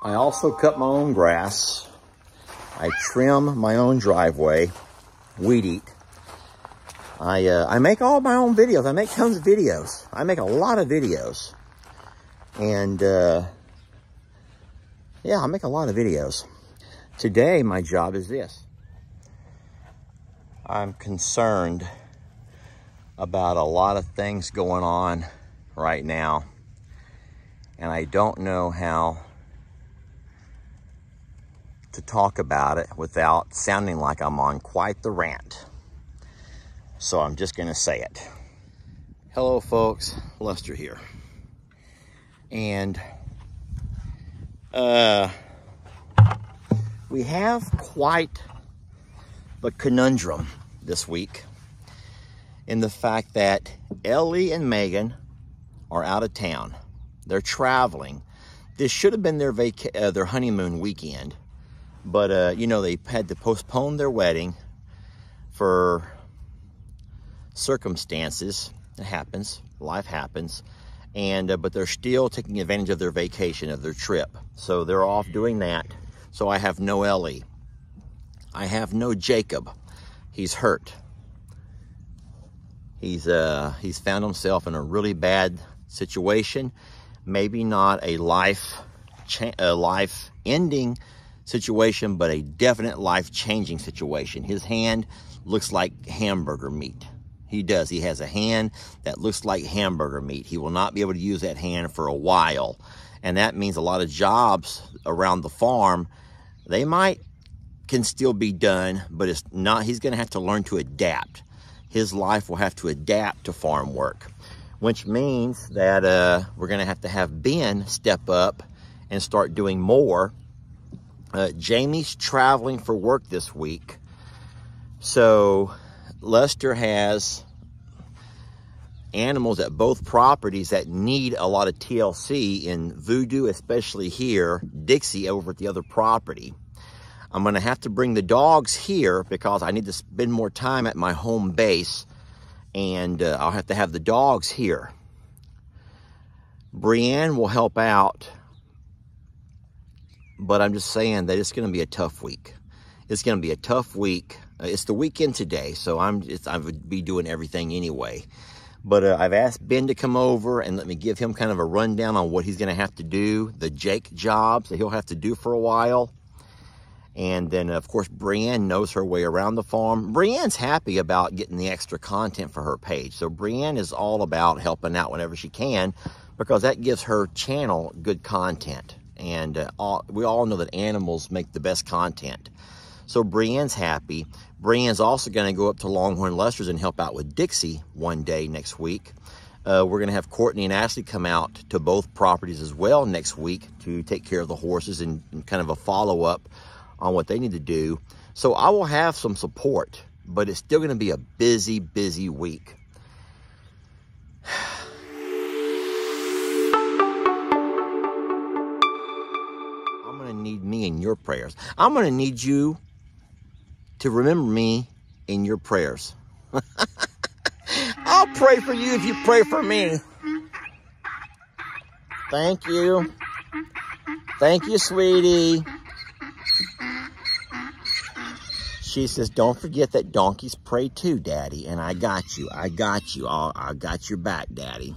I also cut my own grass. I trim my own driveway, weed eat. I make all my own videos. I make tons of videos. I make a lot of videos. And yeah, I make a lot of videos. Today, my job is this. I'm concerned about a lot of things going on right now. And I don't know how to talk about it without sounding like I'm on quite the rant. So I'm just gonna say it. Hello folks, Lester here. And we have quite the conundrum this week in the fact that Ellie and Megan are out of town. They're traveling. This should have been their honeymoon weekend, but you know, they had to postpone their wedding for circumstances. It happens, life happens, and but they're still taking advantage of their vacation, of their trip. So they're off doing that. So I have no Ellie. I have no Jacob. He's hurt. He's found himself in a really bad situation. Maybe not a life-ending situation, but a definite life-changing situation. His hand looks like hamburger meat. He does. He has a hand that looks like hamburger meat. He will not be able to use that hand for a while. And that means a lot of jobs around the farm, they can still be done, but it's not. He's going to have to learn to adapt. His life will have to adapt to farm work, which means that we're going to have Ben step up and start doing more. Jamie's traveling for work this week. So Lester has animals at both properties that need a lot of TLC, in Voodoo, especially here, Dixie over at the other property. I'm going to have to bring the dogs here because I need to spend more time at my home base, and I'll have to have the dogs here. Brienne will help out, but I'm just saying that it's going to be a tough week. It's going to be a tough week. It's the weekend today, so I would be doing everything anyway. But I've asked Ben to come over and let me give him kind of a rundown on what he's going to have to do, the Jake jobs that he'll have to do for a while. And then, of course, Brienne knows her way around the farm. Brienne's happy about getting the extra content for her page. So Brienne is all about helping out whenever she can, because that gives her channel good content. And we all know that animals make the best content. So Brienne's happy. Brienne's also going to go up to Longhorn Lester's and help out with Dixie one day next week. We're going to have Courtney and Ashley come out to both properties as well next week to take care of the horses and kind of a follow-up on what they need to do. So I will have some support, but it's still going to be a busy, busy week. I'm going to need me in your prayers. I'm going to need you to remember me in your prayers. I'll pray for you if you pray for me. Thank you. Thank you, sweetie. She says, don't forget that donkeys pray too, Daddy. And I got you. I got you. I got your back, Daddy.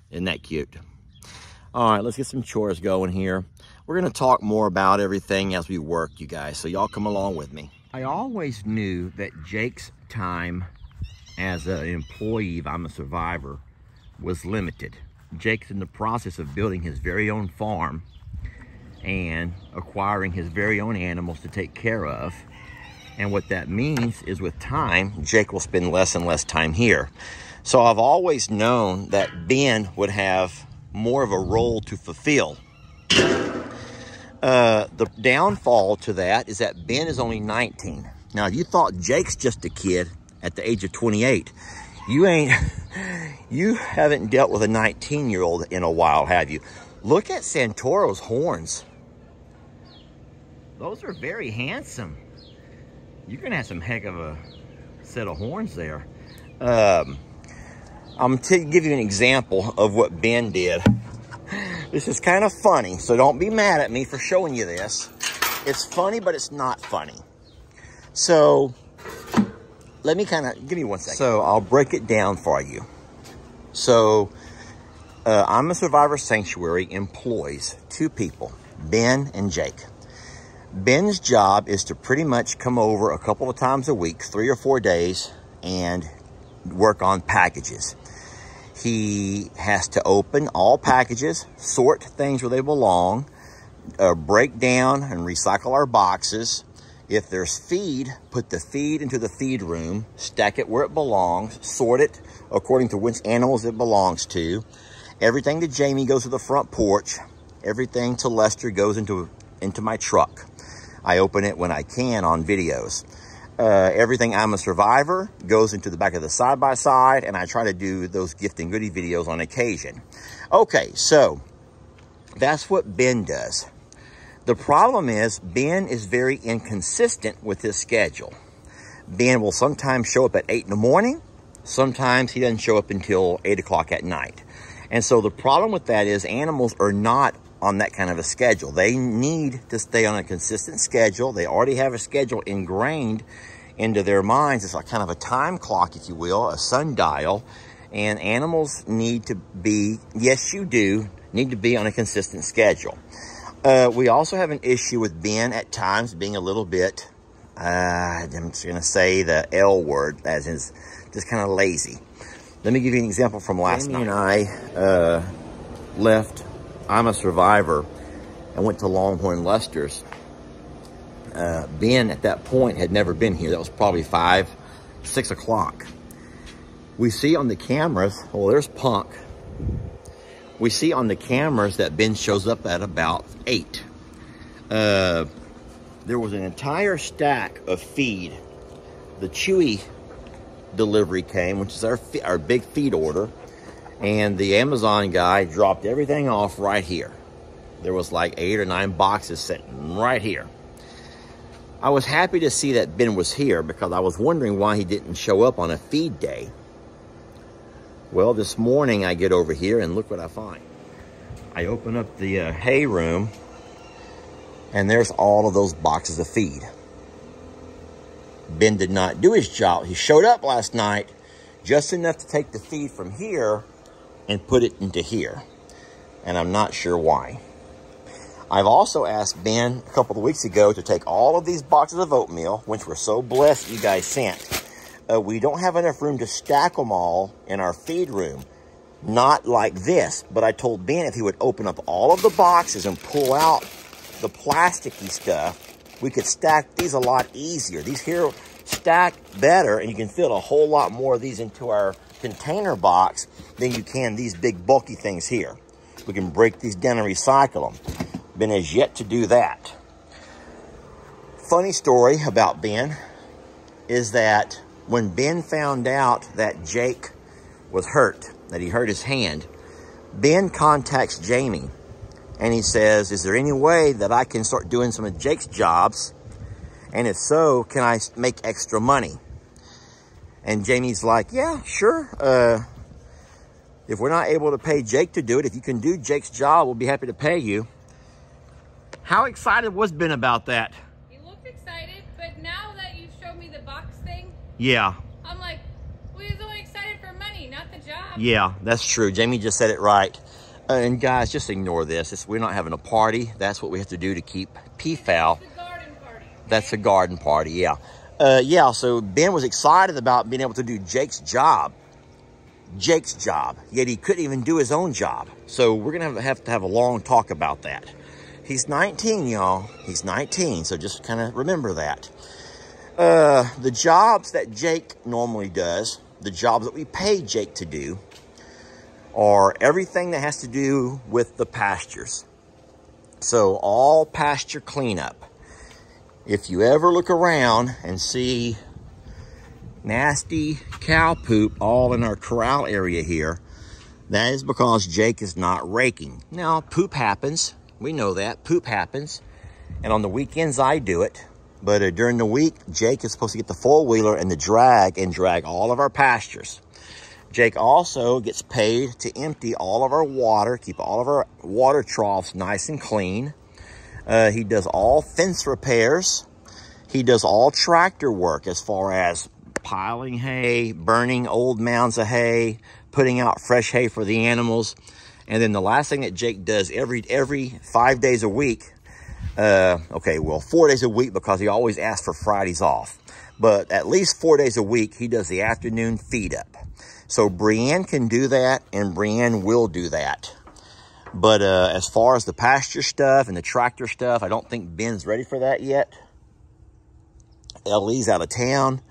Isn't that cute? All right, let's get some chores going here. We're going to talk more about everything as we work, you guys. So y'all come along with me. I always knew that Jake's time as an employee, if I'm a survivor, was limited. Jake's in the process of building his very own farm and acquiring his very own animals to take care of. And what that means is with time, Jake will spend less and less time here. So I've always known that Ben would have more of a role to fulfill. The downfall to that is that Ben is only 19. Now, if you thought Jake's just a kid at the age of 28, you haven't dealt with a 19-year-old in a while, have you? Look at Santoro's horns. Those are very handsome. You're gonna have some heck of a set of horns there. I'm gonna give you an example of what Ben did. This is kind of funny, so don't be mad at me for showing you this. It's funny, but it's not funny. So let me give me 1 second. So I'll break it down for you. So I'm a Survivor Sanctuary employs 2 people, Ben and Jake. Ben's job is to pretty much come over a couple of times a week, 3 or 4 days, and work on packages. He has to open all packages, sort things where they belong, break down and recycle our boxes. If there's feed, put the feed into the feed room, stack it where it belongs, sort it according to which animals it belongs to. Everything to Jamie goes to the front porch. Everything to Lester goes into my truck. I open it when I can on videos. Everything I'm a Survivor goes into the back of the side-by-side, and I try to do those gift and goodie videos on occasion. Okay, so that's what Ben does. The problem is Ben is very inconsistent with his schedule. Ben will sometimes show up at 8 in the morning. Sometimes he doesn't show up until 8 o'clock at night. And so the problem with that is animals are not on that kind of a schedule. They need to stay on a consistent schedule. They already have a schedule ingrained into their minds. It's like kind of a time clock, if you will, a sundial. And animals need to be, yes, you do, need to be on a consistent schedule. We also have an issue with Ben at times being a little bit, I'm just going to say the L word, as is just kind of lazy. Let me give you an example from last night. Jamie and I left I'm a Survivor and went to Longhorn Lester's. Ben at that point had never been here. That was probably 5, 6 o'clock. We see on the cameras, well, there's Punk. We see on the cameras that Ben shows up at about 8. There was an entire stack of feed. The Chewy delivery came, which is our big feed order. And the Amazon guy dropped everything off right here. There was like 8 or 9 boxes sitting right here. I was happy to see that Ben was here because I was wondering why he didn't show up on a feed day. Well, this morning I get over here and look what I find. I open up the hay room and there's all of those boxes of feed. Ben did not do his job. He showed up last night just enough to take the feed from here and put it into here. And I'm not sure why. I've also asked Ben a couple of weeks ago to take all of these boxes of oatmeal, which we're so blessed you guys sent. We don't have enough room to stack them all in our feed room. Not like this, but I told Ben if he would open up all of the boxes and pull out the plasticky stuff, we could stack these a lot easier. These here stack better, and you can fit a whole lot more of these into our container box than you can these big bulky things here. We can break these down and recycle them. Ben has yet to do that. Funny story about Ben is that when Ben found out that Jake was hurt, that he hurt his hand, Ben contacts Jamie and he says, is there any way that I can start doing some of Jake's jobs? And if so, can I make extra money? And Jamie's like, yeah, sure. If we're not able to pay Jake to do it, if you can do Jake's job, we'll be happy to pay you. How excited was Ben about that? He looked excited, but now that you showed me the box thing, yeah, I'm like, well, he was only excited for money, not the job. Yeah, that's true. Jamie just said it right. And guys, just ignore this. We're not having a party. That's what we have to do to keep PFAL. It's a garden party. Okay? That's a garden party, yeah. Yeah, so Ben was excited about being able to do Jake's job. Jake's job. Yet he couldn't even do his own job. So we're going to have a long talk about that. He's 19, y'all. He's 19, so just kind of remember that. The jobs that Jake normally does, the jobs that we pay Jake to do, are everything that has to do with the pastures. So all pasture cleanup. If you ever look around and see nasty cow poop all in our corral area here, that is because Jake is not raking. Now, poop happens. We know that. Poop happens. And on the weekends, I do it. But during the week, Jake is supposed to get the four-wheeler and the drag and drag all of our pastures. Jake also gets paid to empty all of our water, keep all of our water troughs nice and clean. He does all fence repairs. He does all tractor work as far as piling hay, burning old mounds of hay, putting out fresh hay for the animals. And then the last thing that Jake does every 5 days a week, okay, well, 4 days a week because he always asks for Fridays off. But at least 4 days a week, he does the afternoon feed up. So Brienne can do that, and Brienne will do that. But as far as the pasture stuff and the tractor stuff, I don't think Ben's ready for that yet. Ellie's out of town,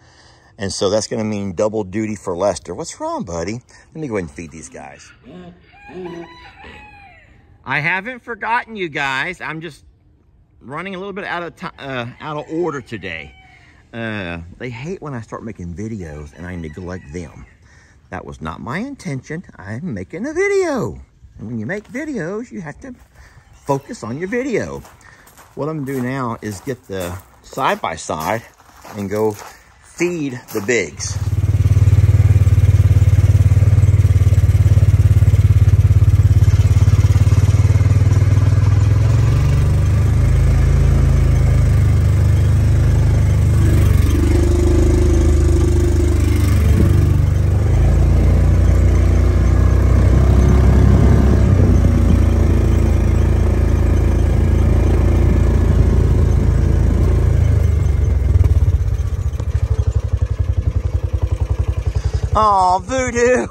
and so that's going to mean double duty for Lester. What's wrong, buddy? Let me go ahead and feed these guys. I haven't forgotten you guys. I'm just running a little bit out of order today. They hate when I start making videos and I neglect them. That was not my intention. I'm making a video. And when you make videos, you have to focus on your video. What I'm going to do now is get the side-by-side and go feed the bigs. Oh, Voodoo.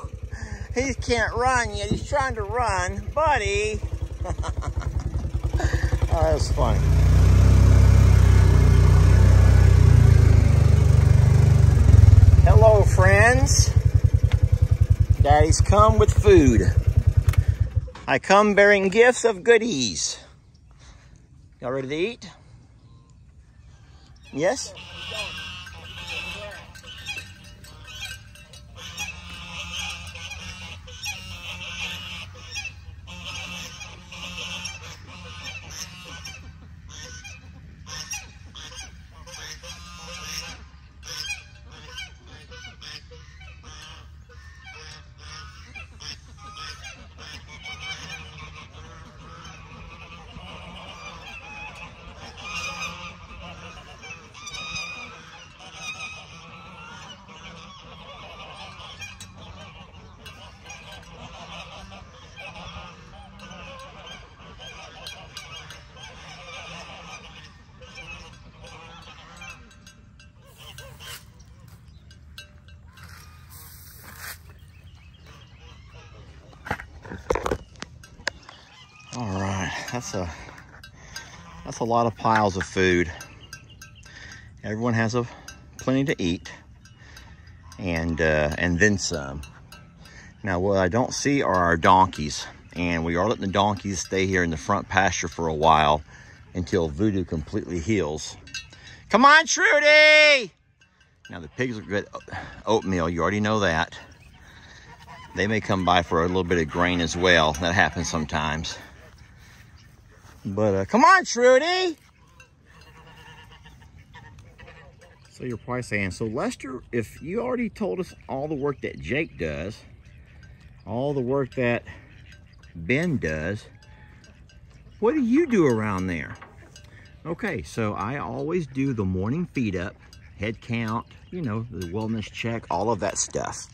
He can't run yet. He's trying to run. Buddy. Oh, that was funny. Hello, friends. Daddy's come with food. I come bearing gifts of goodies. Y'all ready to eat? Yes? All right, that's a lot of piles of food. Everyone has plenty to eat, and then some. Now, what I don't see are our donkeys, and we are letting the donkeys stay here in the front pasture for a while until Voodoo completely heals. Come on, Trudy! Now, the pigs are good oatmeal. You already know that. They may come by for a little bit of grain as well. That happens sometimes. But come on, Trudy! So you're probably saying, so Lester, if you already told us all the work that Jake does, all the work that Ben does, what do you do around there? Okay, so I always do the morning feed up, head count, you know, the wellness check, all of that stuff.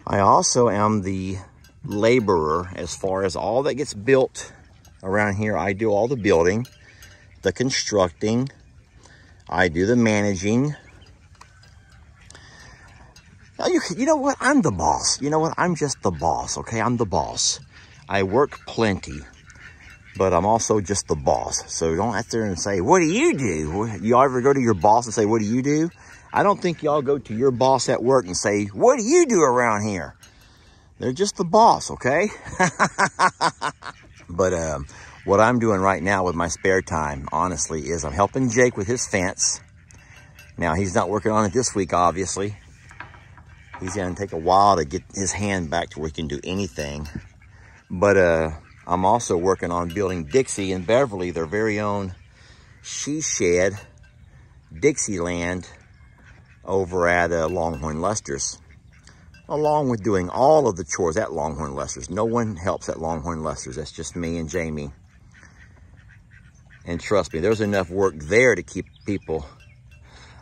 I also am the laborer as far as all that gets built around here. I do all the building, the constructing, I do the managing. Now you know what? I'm the boss. You know what? I'm just the boss, okay? I'm the boss. I work plenty, but I'm also just the boss. So don't have to and say, what do you do? You ever go to your boss and say, what do you do? I don't think y'all go to your boss at work and say, what do you do around here? They're just the boss, okay? But what I'm doing right now with my spare time, honestly, is I'm helping Jake with his fence. Now, he's not working on it this week, obviously. He's going to take a while to get his hand back to where he can do anything. But I'm also working on building Dixie and Beverly their very own she shed, Dixieland, over at Longhorn Lester's. along with doing all of the chores at Longhorn Lester's. No one helps at Longhorn Lester's. That's just me and Jamie. And trust me, there's enough work there to keep people.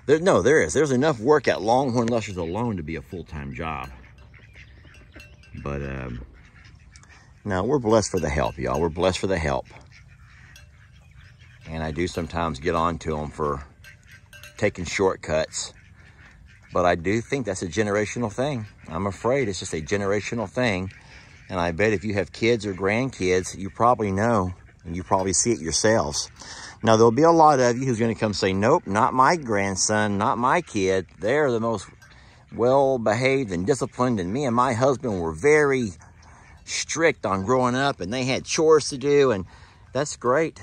There is. There's enough work at Longhorn Lester's alone to be a full-time job. But, no, we're blessed for the help, y'all. We're blessed for the help. And I do sometimes get on to them for taking shortcuts. But I do think that's a generational thing. I'm afraid it's just a generational thing. And I bet if you have kids or grandkids, you probably know, and you probably see it yourselves. Now, there'll be a lot of you who's going to come say, nope, not my grandson, not my kid. They're the most well-behaved and disciplined, and me and my husband were very strict on growing up, and they had chores to do, and that's great.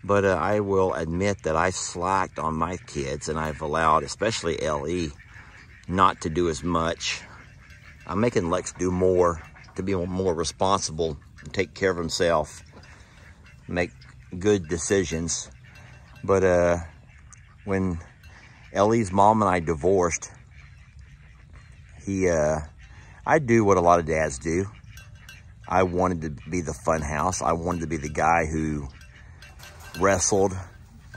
But I will admit that I've slacked on my kids, and I've allowed, especially Ellie, not to do as much. I'm making Lex do more, to be more responsible, and take care of himself, make good decisions. But when Ellie's mom and I divorced, I do what a lot of dads do. I wanted to be the fun house. I wanted to be the guy who wrestled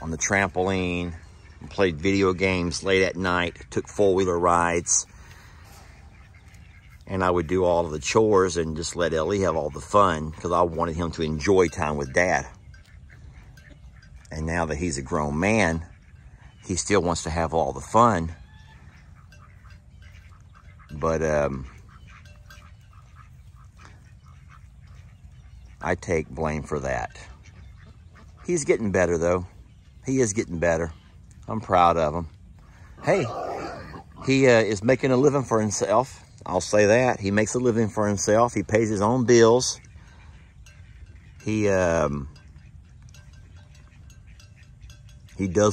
on the trampoline, played video games late at night, took four-wheeler rides, and I would do all of the chores and just let Ellie have all the fun because I wanted him to enjoy time with Dad. And now that he's a grown man, he still wants to have all the fun. But I take blame for that. He's getting better, though. He is getting better. I'm proud of him. Hey, he is making a living for himself. I'll say that. He makes a living for himself. He pays his own bills. He does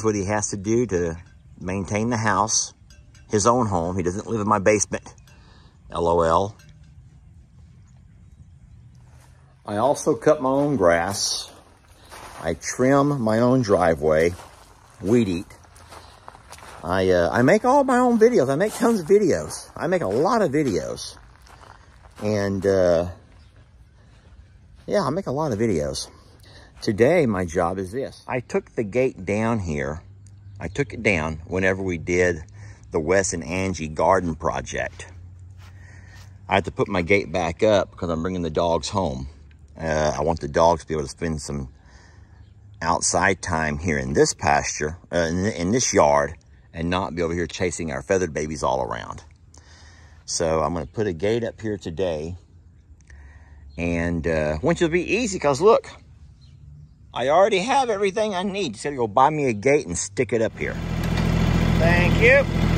what he has to do to maintain the house, his own home. He doesn't live in my basement. LOL. I also cut my own grass. I trim my own driveway, weed eat. I make all my own videos. I make tons of videos. I make a lot of videos. And, yeah, I make a lot of videos. Today, my job is this. I took the gate down here. I took it down whenever we did the Wes and Angie garden project. I had to put my gate back up because I'm bringing the dogs home. I want the dogs to be able to spend some outside time here in this pasture, in this yard, and not be over here chasing our feathered babies all around. So I'm going to put a gate up here today, and which will be easy because look, I already have everything I need. Just got to go buy me a gate and stick it up here. Thank you.